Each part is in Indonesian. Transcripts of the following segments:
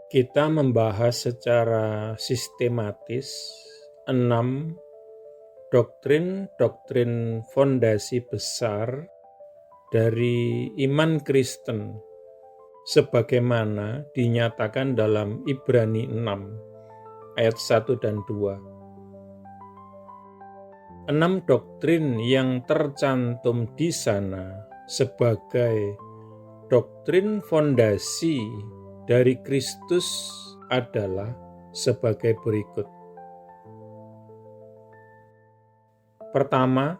Kita membahas secara sistematis 6 doktrin-doktrin fondasi besar dari iman Kristen sebagaimana dinyatakan dalam Ibrani 6 ayat 1 dan 2. 6 doktrin yang tercantum di sana sebagai doktrin fondasi dari Kristus adalah sebagai berikut. Pertama,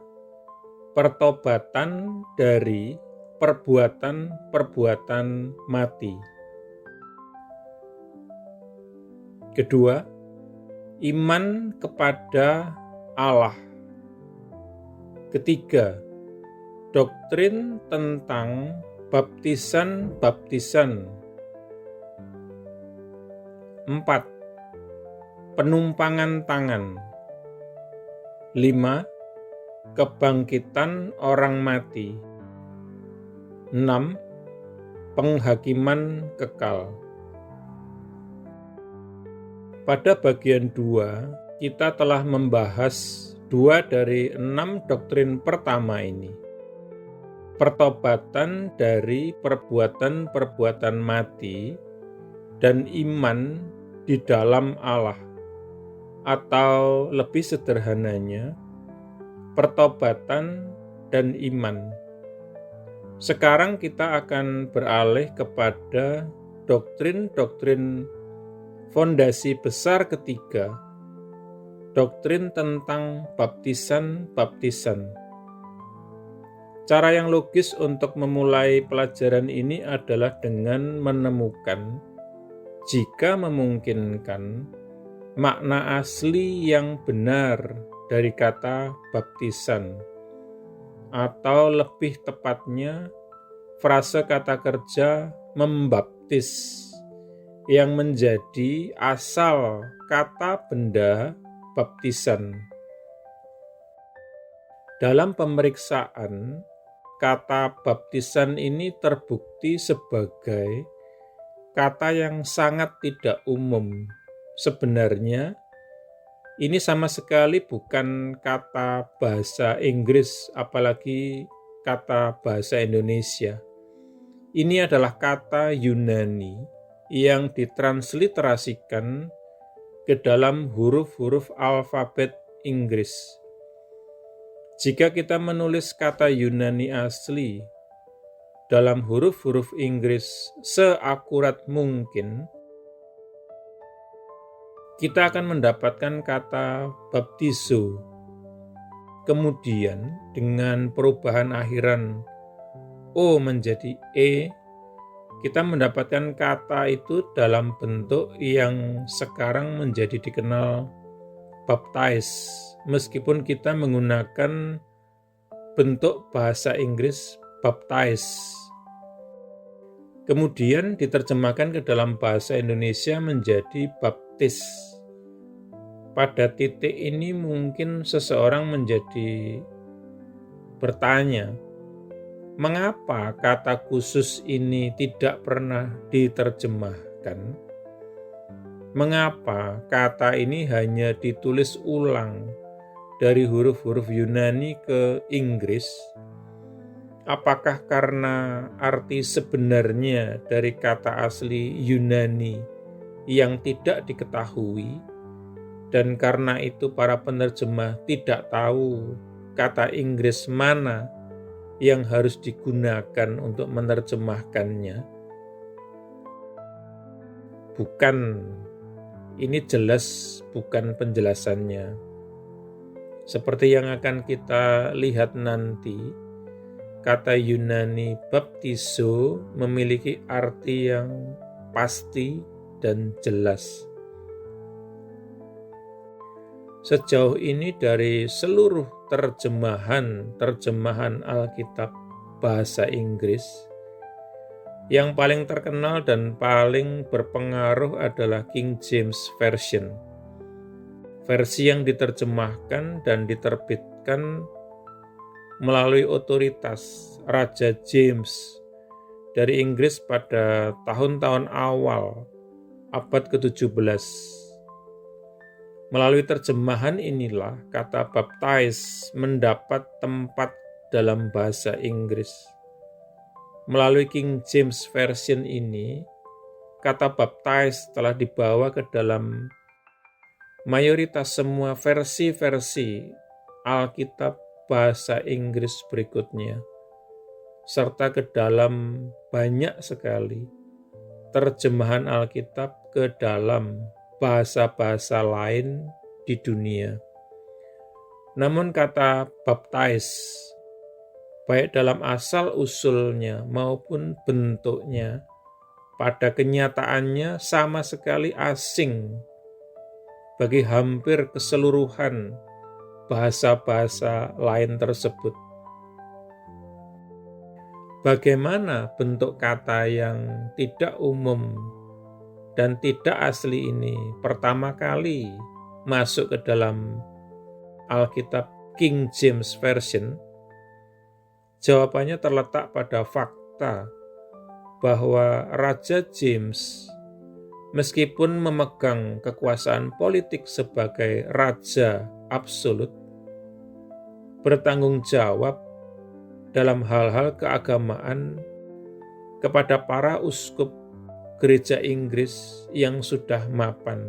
pertobatan dari perbuatan-perbuatan mati. Kedua, iman kepada Allah. Ketiga, doktrin tentang baptisan-baptisan. 4. Penumpangan tangan. 5. Kebangkitan orang mati. 6. Penghakiman kekal. Pada bagian 2, kita telah membahas 2 dari 6 doktrin pertama ini. Pertobatan dari perbuatan-perbuatan mati dan iman di dalam Allah, atau lebih sederhananya, pertobatan dan iman. Sekarang kita akan beralih kepada doktrin-doktrin fondasi besar ketiga, doktrin tentang baptisan-baptisan. Cara yang logis untuk memulai pelajaran ini adalah dengan menemukan, jika memungkinkan, makna asli yang benar dari kata baptisan, atau lebih tepatnya frase kata kerja membaptis, yang menjadi asal kata benda baptisan. Dalam pemeriksaan, kata baptisan ini terbukti sebagai kata yang sangat tidak umum. Sebenarnya, ini sama sekali bukan kata bahasa Inggris, apalagi kata bahasa Indonesia. Ini adalah kata Yunani yang ditransliterasikan ke dalam huruf-huruf alfabet Inggris. Jika kita menulis kata Yunani asli dalam huruf-huruf Inggris seakurat mungkin, kita akan mendapatkan kata baptizo. Kemudian dengan perubahan akhiran O menjadi E, kita mendapatkan kata itu dalam bentuk yang sekarang menjadi dikenal baptize, meskipun kita menggunakan bentuk bahasa Inggris baptize. Kemudian diterjemahkan ke dalam bahasa Indonesia menjadi baptis. Pada titik ini mungkin seseorang menjadi bertanya, mengapa kata khusus ini tidak pernah diterjemahkan? Mengapa kata ini hanya ditulis ulang dari huruf-huruf Yunani ke Inggris? Apakah karena arti sebenarnya dari kata asli Yunani yang tidak diketahui, dan karena itu para penerjemah tidak tahu kata Inggris mana yang harus digunakan untuk menerjemahkannya? Bukan, ini jelas bukan penjelasannya. Seperti yang akan kita lihat nanti, kata Yunani baptizo memiliki arti yang pasti dan jelas. Sejauh ini dari seluruh terjemahan Alkitab bahasa Inggris, yang paling terkenal dan paling berpengaruh adalah King James Version. Versi yang diterjemahkan dan diterbitkan melalui otoritas Raja James dari Inggris pada tahun-tahun awal abad ke-17. Melalui terjemahan inilah kata baptize mendapat tempat dalam bahasa Inggris. Melalui King James Version ini, kata baptize telah dibawa ke dalam mayoritas semua versi-versi Alkitab bahasa Inggris berikutnya, serta ke dalam banyak sekali terjemahan Alkitab ke dalam bahasa-bahasa lain di dunia. Namun kata baptize, baik dalam asal-usulnya maupun bentuknya, pada kenyataannya sama sekali asing bagi hampir keseluruhan bahasa-bahasa lain tersebut. Bagaimana bentuk kata yang tidak umum dan tidak asli ini pertama kali masuk ke dalam Alkitab King James Version? Jawabannya terletak pada fakta bahwa Raja James, meskipun memegang kekuasaan politik sebagai raja absolut, bertanggung jawab dalam hal-hal keagamaan kepada para uskup gereja Inggris yang sudah mapan.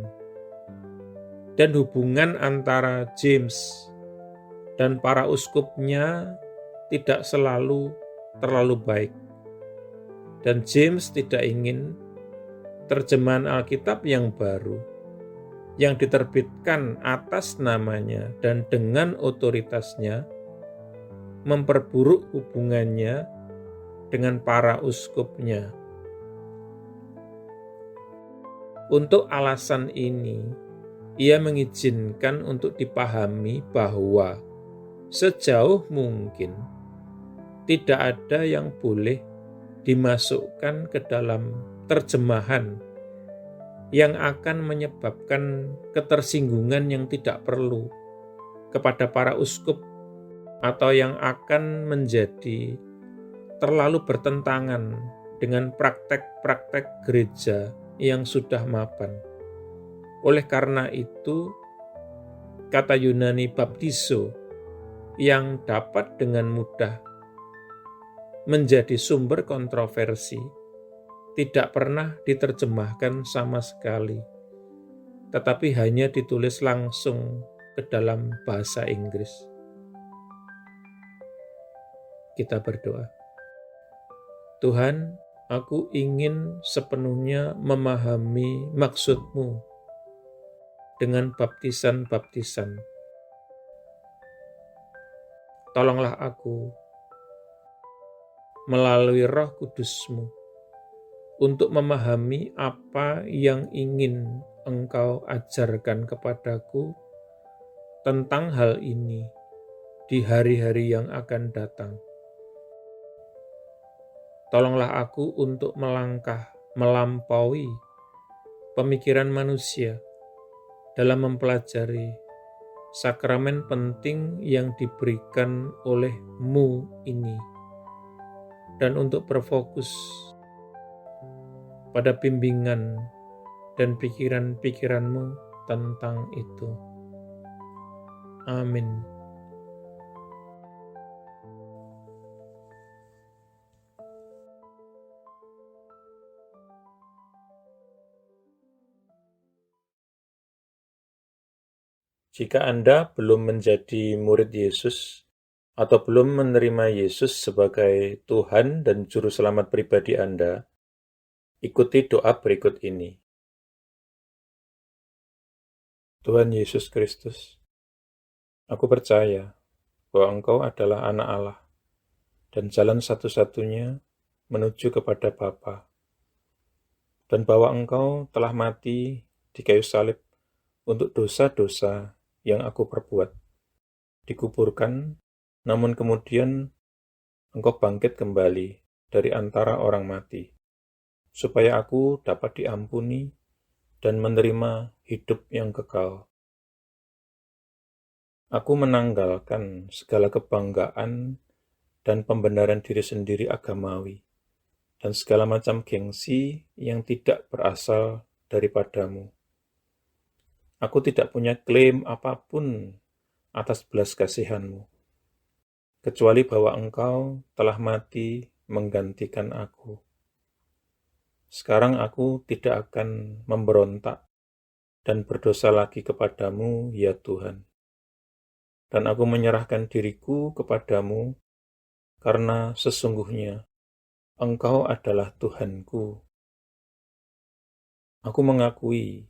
Dan hubungan antara James dan para uskupnya tidak selalu terlalu baik. Dan James tidak ingin terjemahan Alkitab yang baru, yang diterbitkan atas namanya dan dengan otoritasnya, memperburuk hubungannya dengan para uskupnya. Untuk alasan ini, ia mengizinkan untuk dipahami bahwa sejauh mungkin tidak ada yang boleh dimasukkan ke dalam terjemahan yang akan menyebabkan ketersinggungan yang tidak perlu kepada para uskup atau yang akan menjadi terlalu bertentangan dengan praktek-praktek gereja yang sudah mapan. Oleh karena itu, kata Yunani baptizo yang dapat dengan mudah menjadi sumber kontroversi tidak pernah diterjemahkan sama sekali, tetapi hanya ditulis langsung ke dalam bahasa Inggris. Kita berdoa. Tuhan, aku ingin sepenuhnya memahami maksud-Mu dengan baptisan-baptisan. Tolonglah aku melalui Roh Kudus-Mu untuk memahami apa yang ingin Engkau ajarkan kepadaku tentang hal ini di hari-hari yang akan datang. Tolonglah aku untuk melangkah melampaui pemikiran manusia dalam mempelajari sakramen penting yang diberikan oleh-Mu ini, dan untuk berfokus pada bimbingan dan pikiran-pikiran-Mu tentang itu. Amin. Jika Anda belum menjadi murid Yesus atau belum menerima Yesus sebagai Tuhan dan Juru Selamat pribadi Anda, ikuti doa berikut ini. Tuhan Yesus Kristus, aku percaya bahwa Engkau adalah Anak Allah dan jalan satu-satunya menuju kepada Bapa, dan bahwa Engkau telah mati di kayu salib untuk dosa-dosa yang aku perbuat, dikuburkan, namun kemudian Engkau bangkit kembali dari antara orang mati, supaya aku dapat diampuni dan menerima hidup yang kekal. Aku menanggalkan segala kebanggaan dan pembenaran diri sendiri agamawi, dan segala macam gengsi yang tidak berasal daripadamu. Aku tidak punya klaim apapun atas belas kasihan-Mu, kecuali bahwa Engkau telah mati menggantikan aku. Sekarang aku tidak akan memberontak dan berdosa lagi kepadamu, ya Tuhan. Dan aku menyerahkan diriku kepadamu, karena sesungguhnya Engkau adalah Tuhanku. Aku mengakui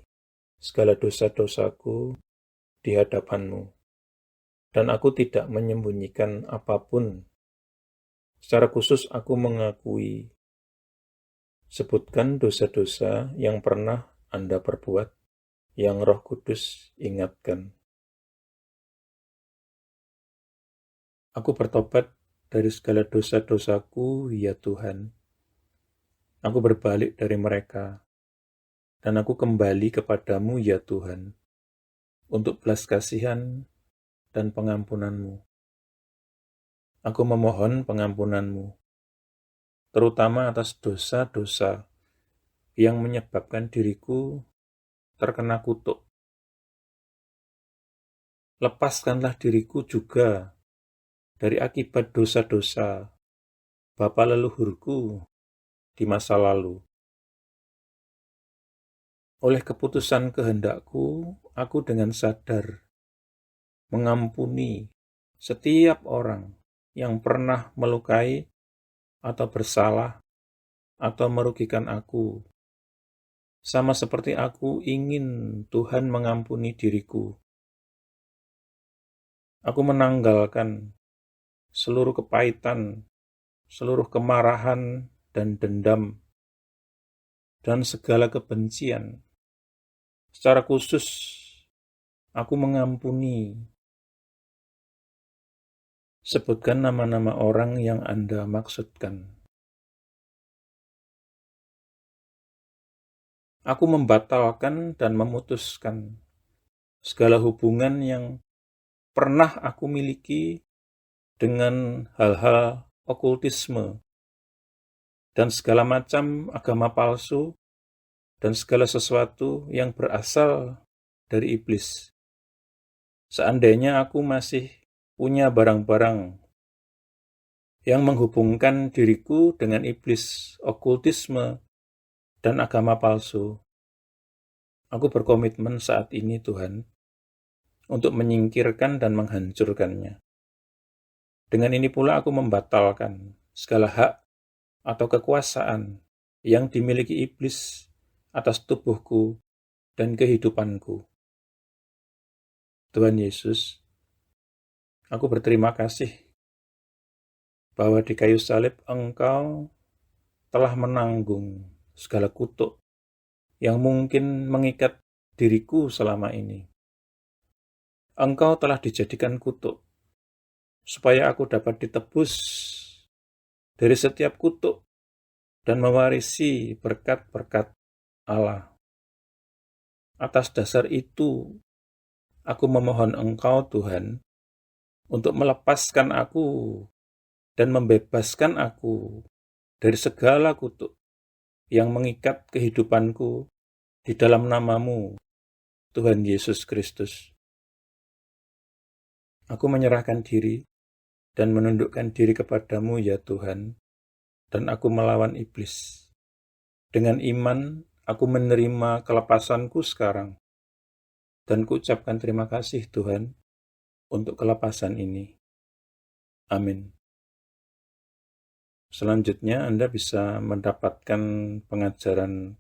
segala dosa-dosaku di hadapan-Mu, dan aku tidak menyembunyikan apapun. Secara khusus aku mengakui, sebutkan dosa-dosa yang pernah Anda perbuat, yang Roh Kudus ingatkan. Aku bertobat dari segala dosa-dosaku, ya Tuhan. Aku berbalik dari mereka, dan aku kembali kepadamu, ya Tuhan, untuk belas kasihan dan pengampunan-Mu. Aku memohon pengampunan-Mu, terutama atas dosa-dosa yang menyebabkan diriku terkena kutuk. Lepaskanlah diriku juga dari akibat dosa-dosa bapa leluhurku di masa lalu. Oleh keputusan kehendakku, aku dengan sadar mengampuni setiap orang yang pernah melukai atau bersalah atau merugikan aku, sama seperti aku ingin Tuhan mengampuni diriku. Aku menanggalkan seluruh kepahitan, seluruh kemarahan dan dendam, dan segala kebencian. Secara khusus, aku mengampuni. Sebutkan nama-nama orang yang Anda maksudkan. Aku membatalkan dan memutuskan segala hubungan yang pernah aku miliki dengan hal-hal okultisme dan segala macam agama palsu dan segala sesuatu yang berasal dari iblis. Seandainya aku masih punya barang-barang yang menghubungkan diriku dengan iblis, okultisme, dan agama palsu, aku berkomitmen saat ini, Tuhan, untuk menyingkirkan dan menghancurkannya. Dengan ini pula aku membatalkan segala hak atau kekuasaan yang dimiliki iblis atas tubuhku dan kehidupanku. Tuhan Yesus, aku berterima kasih bahwa di kayu salib Engkau telah menanggung segala kutuk yang mungkin mengikat diriku selama ini. Engkau telah dijadikan kutuk, supaya aku dapat ditebus dari setiap kutuk dan mewarisi berkat-berkat Allah. Atas dasar itu, aku memohon Engkau, Tuhan, untuk melepaskan aku dan membebaskan aku dari segala kutuk yang mengikat kehidupanku di dalam nama-Mu, Tuhan Yesus Kristus. Aku menyerahkan diri dan menundukkan diri kepadamu, ya Tuhan, dan aku melawan iblis. Dengan iman, aku menerima kelepasanku sekarang, dan kuucapkan terima kasih, Tuhan, untuk kelepasan ini. Amin. Selanjutnya, Anda bisa mendapatkan pengajaran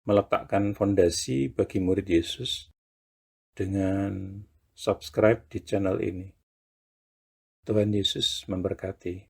meletakkan fondasi bagi murid Yesus dengan subscribe di channel ini. Tuhan Yesus memberkati.